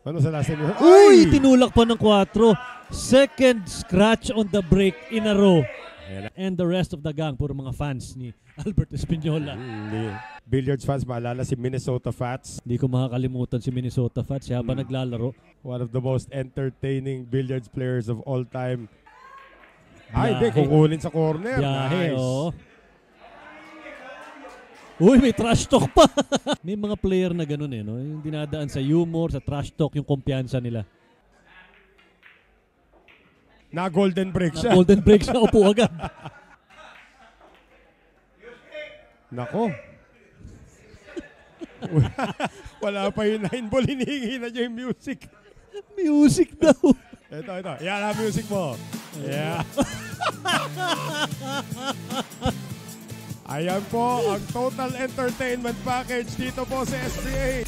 Ano sa last time? Uy! Tinulak pa ng 4. Second scratch on the break in a row. And the rest of the gang, puro mga fans ni Albert Espinola. Billiards fans, maalala si Minnesota Fats. Hindi ko makakalimutan si Minnesota Fats habang naglalaro. One of the most entertaining billiards players of all time. Ay, hindi. Kukunin sa corner. Biyahe, nice. Oh. Uy, may trash talk pa. May mga player na ganun no? Yung dinadaan sa humor, sa trash talk, yung kumpiyansa nila. Na golden break siya. Na golden break siya, upo agad. Nako. Wala pa yung 9 ball, hinihingi na niya yung music. Music daw. Ito. Yan ang music mo. Yeah. Ayan po ang total entertainment package dito po sa SBA.